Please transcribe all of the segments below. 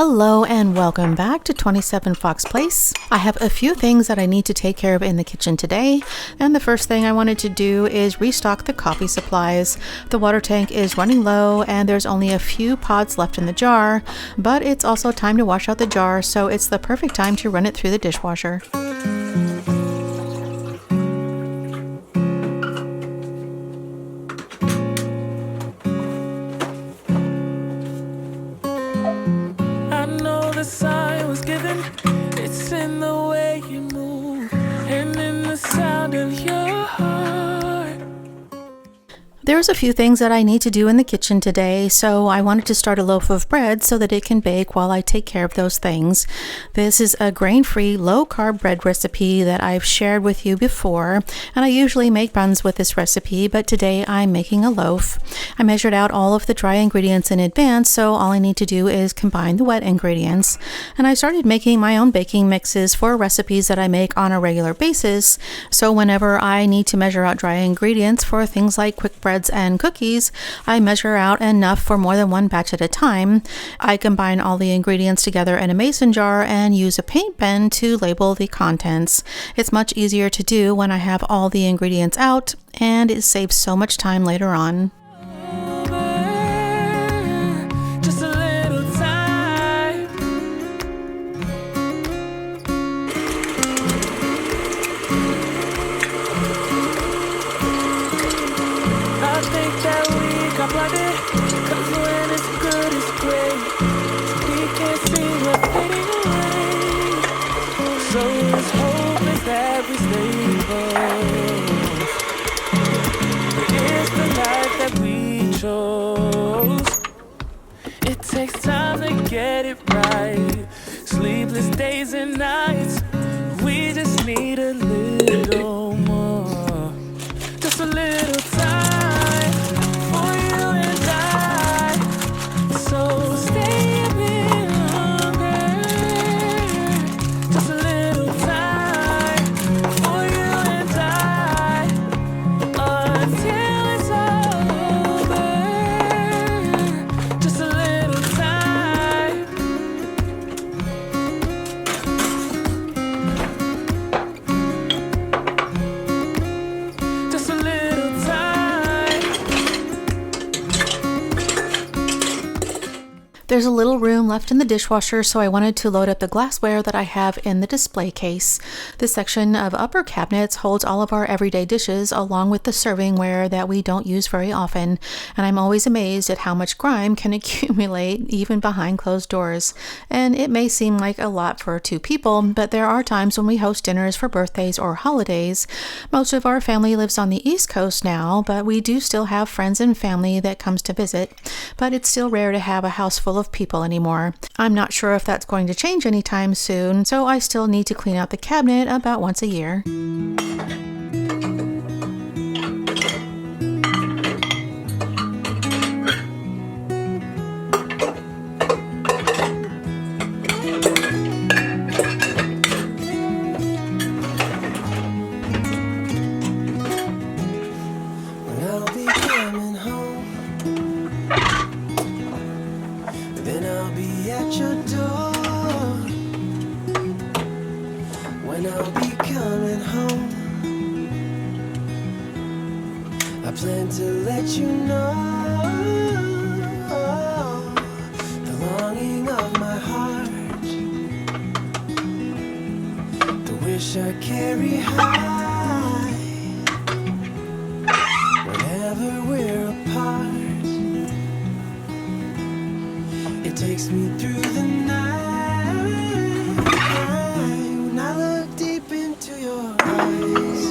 Hello and welcome back to 27 Fox Place. I have a few things that I need to take care of in the kitchen today, and the first thing I wanted to do is restock the coffee supplies. The water tank is running low and there's only a few pods left in the jar, but it's also time to wash out the jar, so it's the perfect time to run it through the dishwasher. It's in the way you move and in the sound of your heart. There's a few things that I need to do in the kitchen today, so I wanted to start a loaf of bread so that it can bake while I take care of those things. This is a grain-free, low-carb bread recipe that I've shared with you before, and I usually make buns with this recipe, but today I'm making a loaf. I measured out all of the dry ingredients in advance, so all I need to do is combine the wet ingredients. And I started making my own baking mixes for recipes that I make on a regular basis, so whenever I need to measure out dry ingredients for things like quick breads and cookies, I measure out enough for more than one batch at a time. I combine all the ingredients together in a mason jar and use a paint pen to label the contents. It's much easier to do when I have all the ingredients out, and it saves so much time later on. Cause when it's good, it's great. We can't see what's fading away. So let's hope is that we stay bold. It's the life that we chose. It takes time to get it right. Sleepless days and nights. We just need a little more. Just a little time. There's a little room left in the dishwasher, so I wanted to load up the glassware that I have in the display case. This section of upper cabinets holds all of our everyday dishes along with the servingware that we don't use very often, and I'm always amazed at how much grime can accumulate even behind closed doors. And it may seem like a lot for two people, but there are times when we host dinners for birthdays or holidays. Most of our family lives on the East Coast now, but we do still have friends and family that comes to visit. But it's still rare to have a house full of people anymore. I'm not sure if that's going to change anytime soon, so I still need to clean out the cabinet about once a year. I plan to let you know the longing of my heart, the wish I carry high whenever we're apart. It takes me through the night when I look deep into your eyes.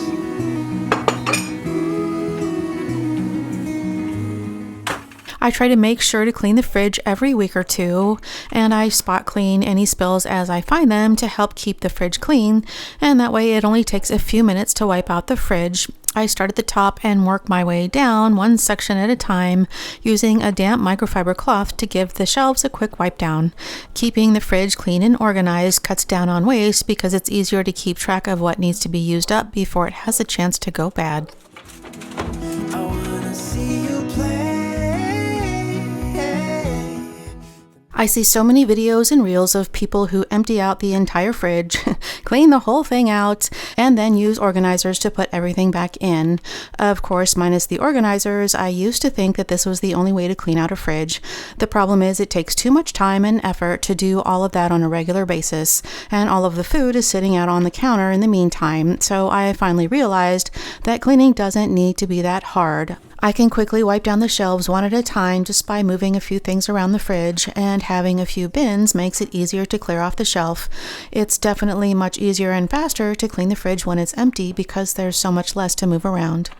I try to make sure to clean the fridge every week or two, and I spot clean any spills as I find them to help keep the fridge clean, and that way it only takes a few minutes to wipe out the fridge. I start at the top and work my way down one section at a time, using a damp microfiber cloth to give the shelves a quick wipe down. Keeping the fridge clean and organized cuts down on waste because it's easier to keep track of what needs to be used up before it has a chance to go bad. I wanna see you play. I see so many videos and reels of people who empty out the entire fridge, clean the whole thing out, and then use organizers to put everything back in. Of course, minus the organizers, I used to think that this was the only way to clean out a fridge. The problem is it takes too much time and effort to do all of that on a regular basis, and all of the food is sitting out on the counter in the meantime, so I finally realized that cleaning doesn't need to be that hard. I can quickly wipe down the shelves one at a time just by moving a few things around the fridge, and having a few bins makes it easier to clear off the shelf. It's definitely much easier and faster to clean the fridge when it's empty because there's so much less to move around.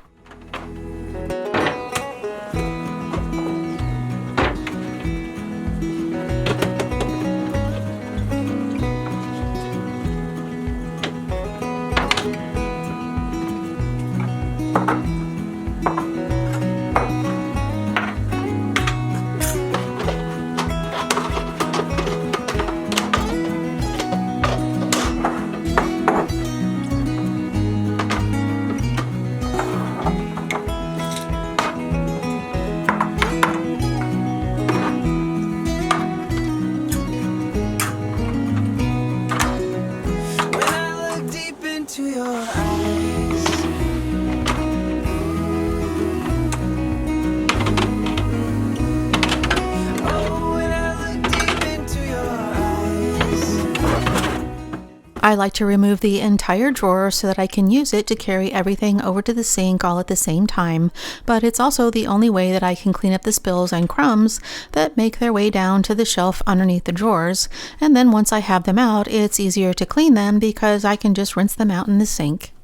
I like to remove the entire drawer so that I can use it to carry everything over to the sink all at the same time, but it's also the only way that I can clean up the spills and crumbs that make their way down to the shelf underneath the drawers, and then once I have them out, it's easier to clean them because I can just rinse them out in the sink.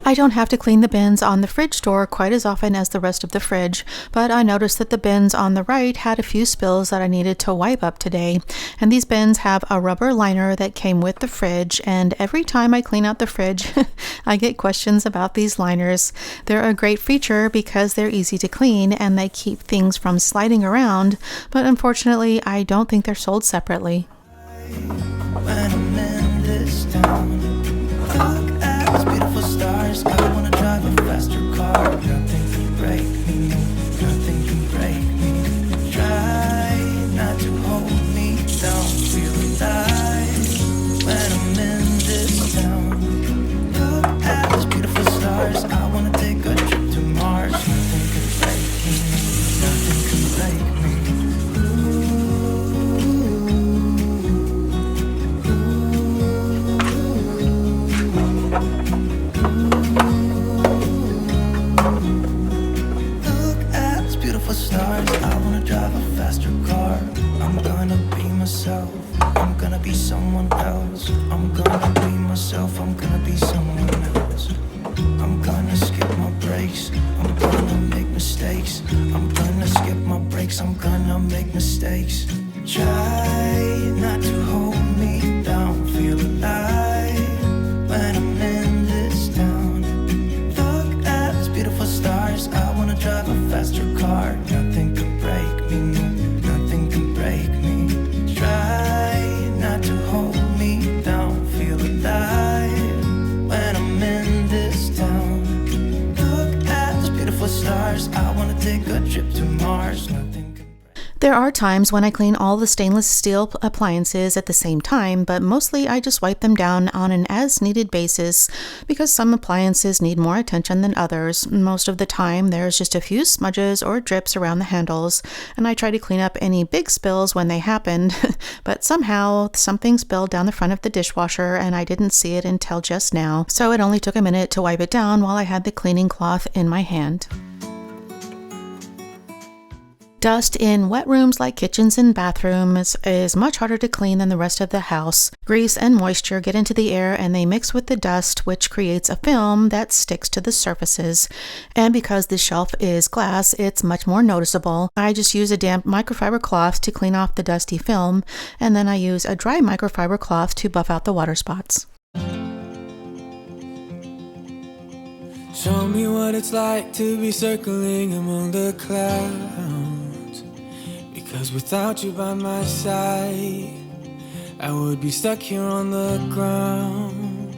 I don't have to clean the bins on the fridge door quite as often as the rest of the fridge, but I noticed that the bins on the right had a few spills that I needed to wipe up today. And these bins have a rubber liner that came with the fridge, and every time I clean out the fridge, I get questions about these liners. They're a great feature because they're easy to clean and they keep things from sliding around, but unfortunately, I don't think they're sold separately. When I'm in this town, look at these beautiful stars. I wanna drive a faster car. Nothing can break me, no, nothing can break me. Try not to hold me down, feel alive. When I'm in this town, look at these beautiful stars. I wanna take a trip to Mars. Nothing can break me, nothing can break me. Stars, I wanna drive a faster car. I'm gonna be myself, I'm gonna be someone else. I'm gonna be myself, I'm gonna be someone else. I'm gonna skip my breaks, I'm gonna make mistakes. I'm gonna skip take a trip to Mars. Nothing can There are times when I clean all the stainless steel appliances at the same time, but mostly I just wipe them down on an as-needed basis because some appliances need more attention than others. Most of the time, there's just a few smudges or drips around the handles, and I try to clean up any big spills when they happened, but somehow something spilled down the front of the dishwasher and I didn't see it until just now, so it only took a minute to wipe it down while I had the cleaning cloth in my hand. Dust in wet rooms like kitchens and bathrooms is much harder to clean than the rest of the house. Grease and moisture get into the air and they mix with the dust, which creates a film that sticks to the surfaces. And because the shelf is glass, it's much more noticeable. I just use a damp microfiber cloth to clean off the dusty film, and then I use a dry microfiber cloth to buff out the water spots. Show me what it's like to be circling among the clouds. Because without you by my side, I would be stuck here on the ground.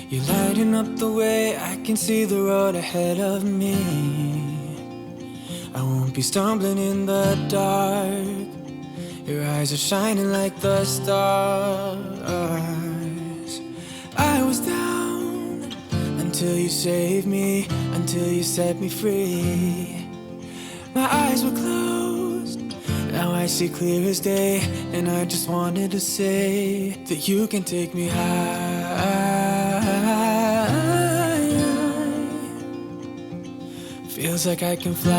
You're lighting up the way, I can see the road ahead of me. I won't be stumbling in the dark. Your eyes are shining like the stars. I was down until you saved me, until you set me free. My eyes were closed, now I see clear as day. And I just wanted to say that you can take me high. Feels like I can fly.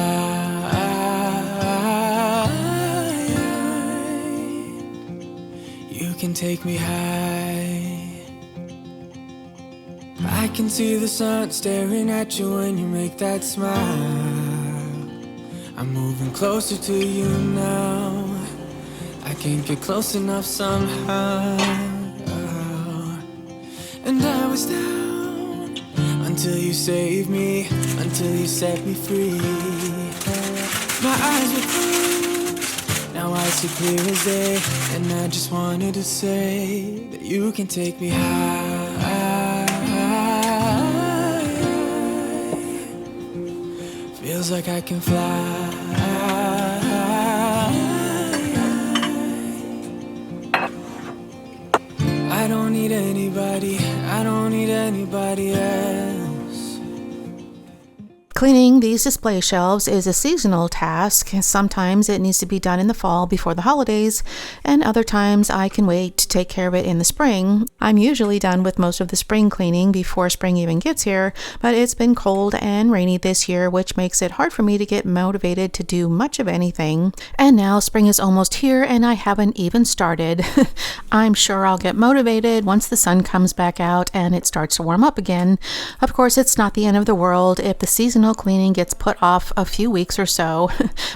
You can take me high. I can see the sun staring at you when you make that smile. I'm moving closer to you now. I can't get close enough somehow. And I was down until you saved me, until you set me free. My eyes were closed, now I see clear as day. And I just wanted to say that you can take me high. Feels like I can fly. I don't need anybody, I don't need anybody else. Cleaning these display shelves is a seasonal task. Sometimes it needs to be done in the fall before the holidays, and other times I can wait to take care of it in the spring. I'm usually done with most of the spring cleaning before spring even gets here, but it's been cold and rainy this year, which makes it hard for me to get motivated to do much of anything. And now spring is almost here and I haven't even started. I'm sure I'll get motivated once the sun comes back out and it starts to warm up again. Of course, it's not the end of the world if the seasonal cleaning gets put off a few weeks or so,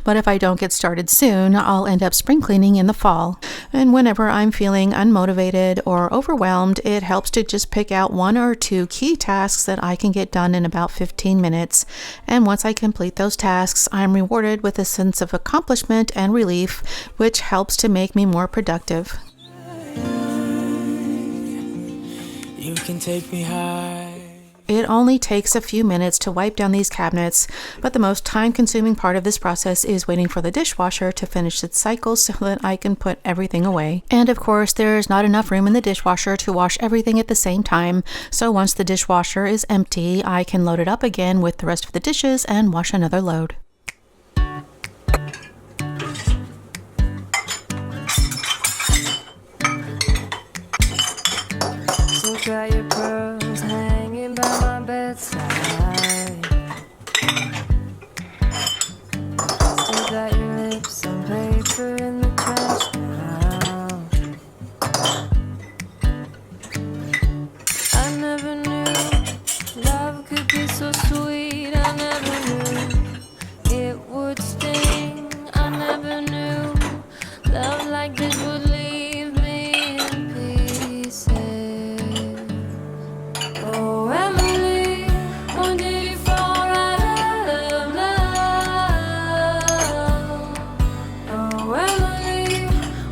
but if I don't get started soon, I'll end up spring cleaning in the fall. And whenever I'm feeling unmotivated or overwhelmed, it helps to just pick out one or two key tasks that I can get done in about 15 minutes. And once I complete those tasks, I'm rewarded with a sense of accomplishment and relief, which helps to make me more productive. You can take me high. It only takes a few minutes to wipe down these cabinets, but the most time-consuming part of this process is waiting for the dishwasher to finish its cycle so that I can put everything away. And of course, there's not enough room in the dishwasher to wash everything at the same time, so once the dishwasher is empty, I can load it up again with the rest of the dishes and wash another load. So got your pearls hanging by my bedside. Still got your lips on paper in the trash now. I never knew love could be so sweet. I never knew it would sting. I never knew love like this would leave me in pieces. Oh, Emelie, when did you fall right out of love? Oh, Emelie,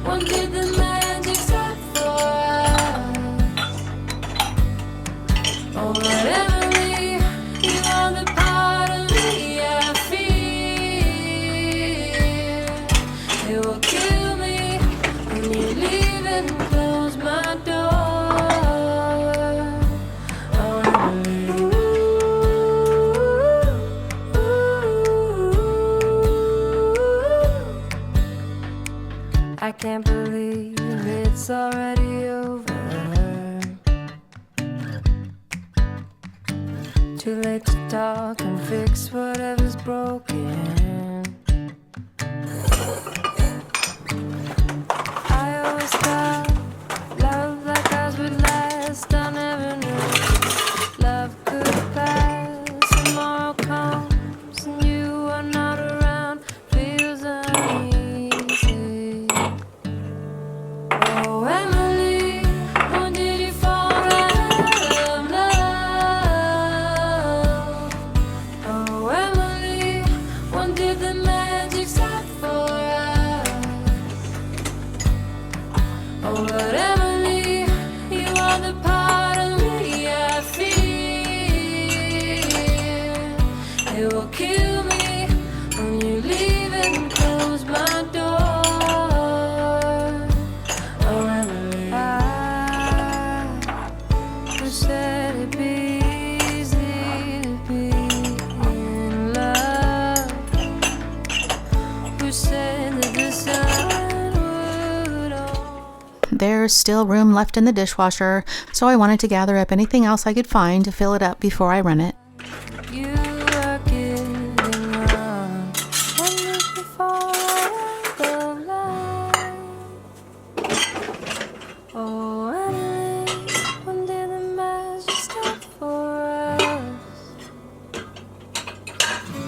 when did the magic start for us? Oh, Emelie, you are the part of me I can't believe it's already over. Too late to talk and fix whatever's broken. I always thought love like ours would last. I never knew love could pass. Tomorrow comes and you are not around. Feels uneasy. Oh, Emelie, when did you fall out of love? Oh, Emelie, when did the magic stop for us? Oh, but Emelie, you are the part of me I fear. It will kill me when you leave and close my door. Oh, Emelie, I wish that it'd be easy to be in love. Wish that the sun would all. There's still room left in the dishwasher, so I wanted to gather up anything else I could find to fill it up before I run it. You are giving up. When did you fall out of love? Oh, Emelie, when did the magic stop for us?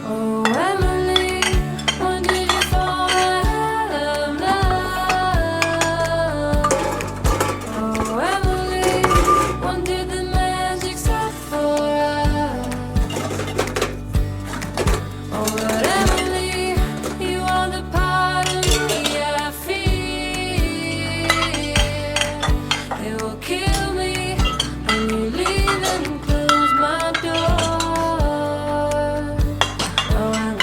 Oh, Emelie, when did you fall out of love? Oh, Emelie, when did the magic stop for us? Oh, but Emelie, you are the part of me I fear. It will kill me when you leave and close my door. Oh,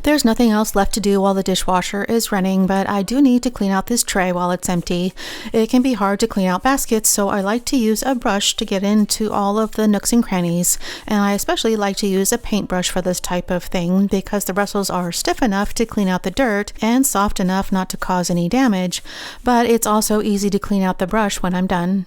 There's nothing else left to do while the dishwasher is running, but I do need to clean out this tray while it's empty. It can be hard to clean out baskets, so I like to use a brush to get into all of the nooks and crannies, and I especially like to use a paintbrush for this type of thing because the bristles are stiff enough to clean out the dirt and soft enough not to cause any damage, but it's also easy to clean out the brush when I'm done.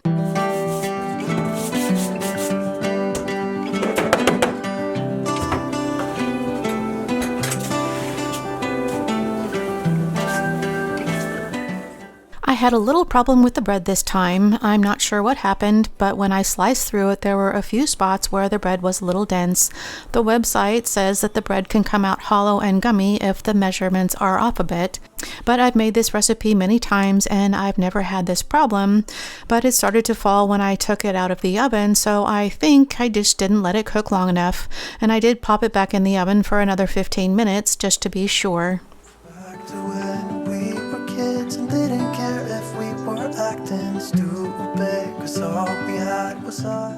I had a little problem with the bread this time. I'm not sure what happened, but when I sliced through it, there were a few spots where the bread was a little dense. The website says that the bread can come out hollow and gummy if the measurements are off a bit. But I've made this recipe many times and I've never had this problem, but it started to fall when I took it out of the oven, so I think I just didn't let it cook long enough, and I did pop it back in the oven for another 15 minutes just to be sure. Back to when we were kids and didn't care if we were acting stupid, 'cause all we had was us.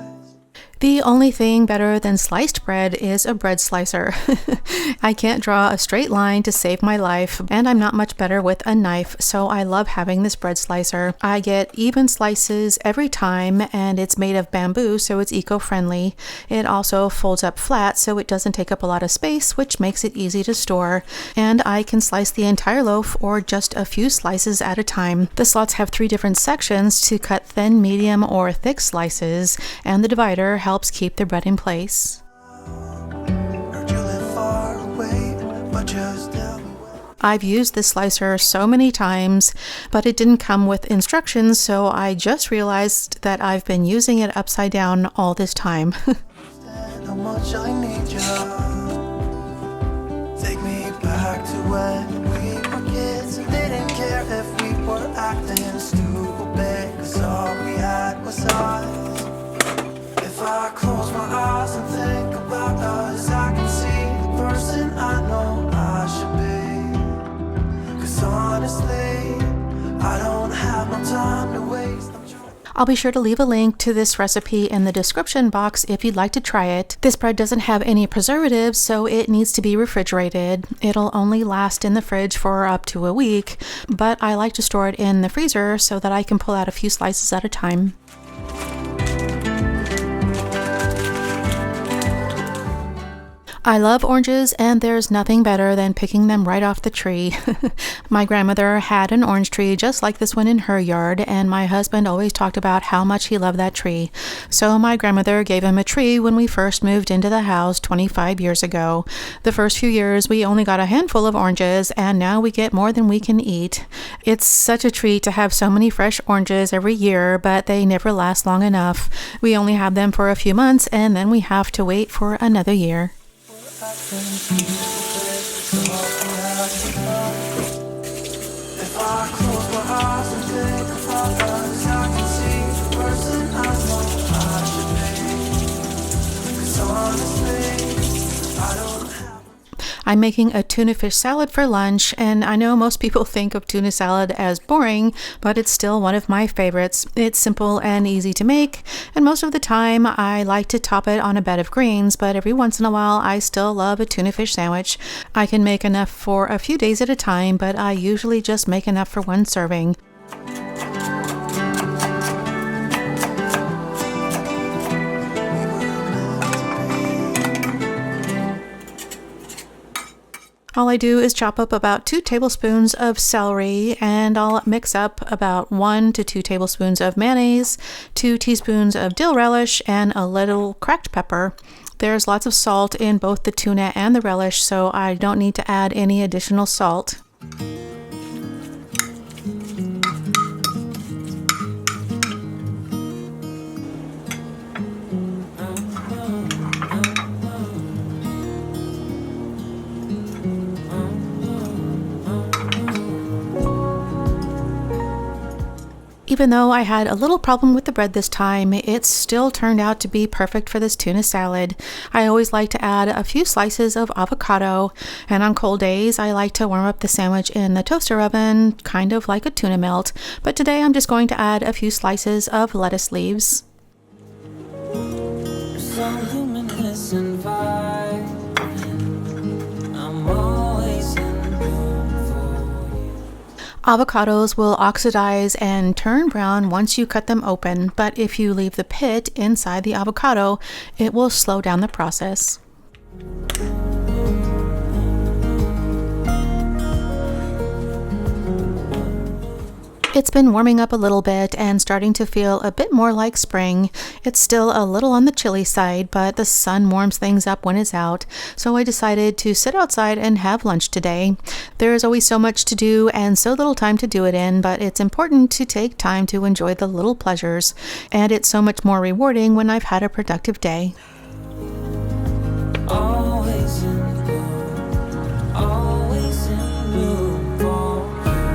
The only thing better than sliced bread is a bread slicer. I can't draw a straight line to save my life, and I'm not much better with a knife, so I love having this bread slicer. I get even slices every time, and it's made of bamboo, so it's eco-friendly. It also folds up flat, so it doesn't take up a lot of space, which makes it easy to store. And I can slice the entire loaf or just a few slices at a time. The slots have 3 different sections to cut thin, medium, or thick slices, and the divider helps keep the bread in place. Heard you live far away, but just tell me where. I've used this slicer so many times, but it didn't come with instructions, so I just realized that I've been using it upside down all this time. Understand how much I need you. Take me back to when we were kids and didn't care if we were acting stupid, 'cause all we had was us. If I close my eyes and think about us, I can see the person I know I should be. 'Cause honestly, I don't have no time to waste. I'll be sure to leave a link to this recipe in the description box if you'd like to try it. This bread doesn't have any preservatives, so it needs to be refrigerated. It'll only last in the fridge for up to a week, but I like to store it in the freezer so that I can pull out a few slices at a time. I love oranges, and there's nothing better than picking them right off the tree. My grandmother had an orange tree just like this one in her yard, and my husband always talked about how much he loved that tree. So my grandmother gave him a tree when we first moved into the house 25 years ago. The first few years we only got a handful of oranges, and now we get more than we can eat. It's such a treat to have so many fresh oranges every year, but they never last long enough. We only have them for a few months, and then we have to wait for another year. If I close my eyes and think about us, I can see the person I know I should be. 'Cause honestly, I don't have. I'm making a tuna fish salad for lunch, and I know most people think of tuna salad as boring, but it's still one of my favorites. It's simple and easy to make, and most of the time I like to top it on a bed of greens, but every once in a while I still love a tuna fish sandwich. I can make enough for a few days at a time, but I usually just make enough for one serving. All I do is chop up about 2 tablespoons of celery, and I'll mix up about 1 to 2 tablespoons of mayonnaise, 2 teaspoons of dill relish, and a little cracked pepper. There's lots of salt in both the tuna and the relish, so I don't need to add any additional salt. Even though I had a little problem with the bread this time, it still turned out to be perfect for this tuna salad. I always like to add a few slices of avocado, and on cold days I like to warm up the sandwich in the toaster oven, kind of like a tuna melt, but today I'm just going to add a few slices of lettuce leaves. So luminescent vibe. I'm always in room for you. Avocados will oxidize and turn brown once you cut them open, but if you leave the pit inside the avocado, it will slow down the process. It's been warming up a little bit and starting to feel a bit more like spring. It's still a little on the chilly side, but the sun warms things up when it's out, so I decided to sit outside and have lunch today. There is always so much to do and so little time to do it in, but it's important to take time to enjoy the little pleasures, and it's so much more rewarding when I've had a productive day. Always in room, always in room for you.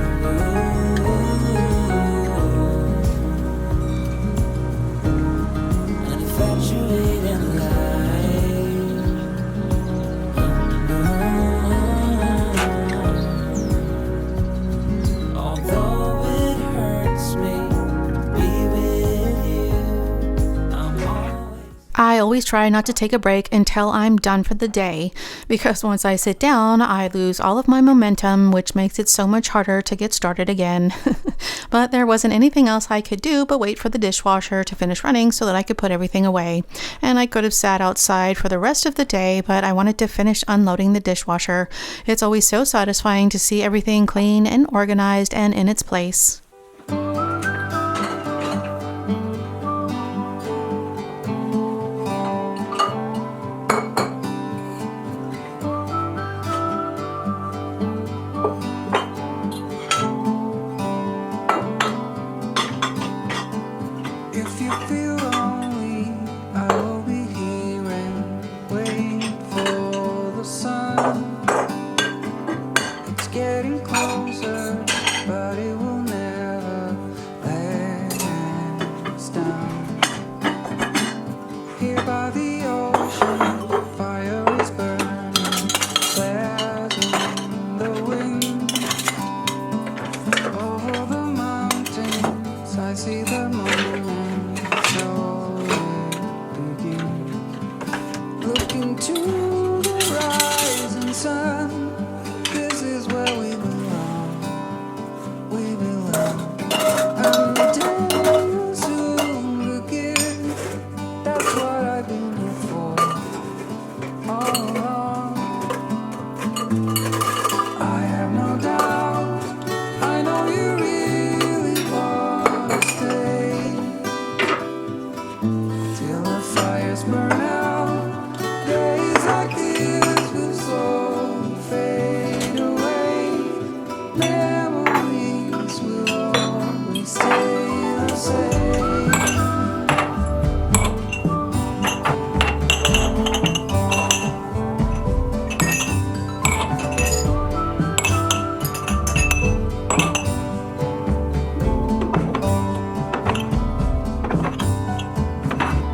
An infatuated life. Although it hurts me to be with you, I'm always. I always try not to take a break until I'm done for the day, because once I sit down, I lose all of my momentum, which makes it so much harder to get started again. But there wasn't anything else I could do but wait for the dishwasher to finish running so that I could put everything away. And I could have sat outside for the rest of the day, but I wanted to finish unloading the dishwasher. It's always so satisfying to see everything clean and organized and in its place. If you feel lonely, I will be here and wait for the sun. It's getting closer, but it will never looking to the rising sun. This is where we belong. We belong. And the day will soon begin. That's what I've been here for all along. I have no doubt. I know you really wanna stay till the fires burn out. Days like this will slowly fade away. Memories will always stay the same.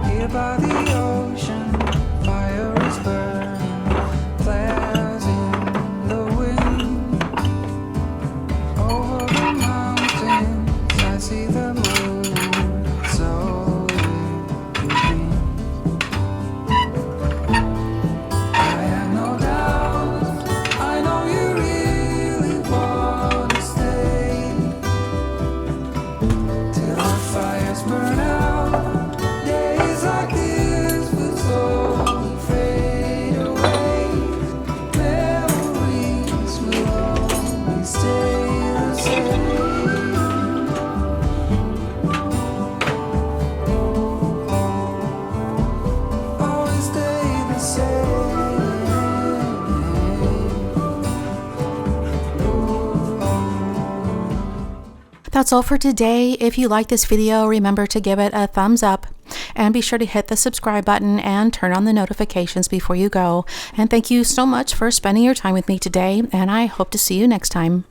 Here by the ocean, fire is burning, flares in the wind. Over the mountains, I see the moon, so begins. I have no doubt, I know you really wanna stay till the fires burn out. Days like this will slowly fade away. Memories will always stay the same. Always stay the same. That's all for today. If you like this video, remember to give it a thumbs up and be sure to hit the subscribe button and turn on the notifications before you go. And thank you so much for spending your time with me today, and I hope to see you next time.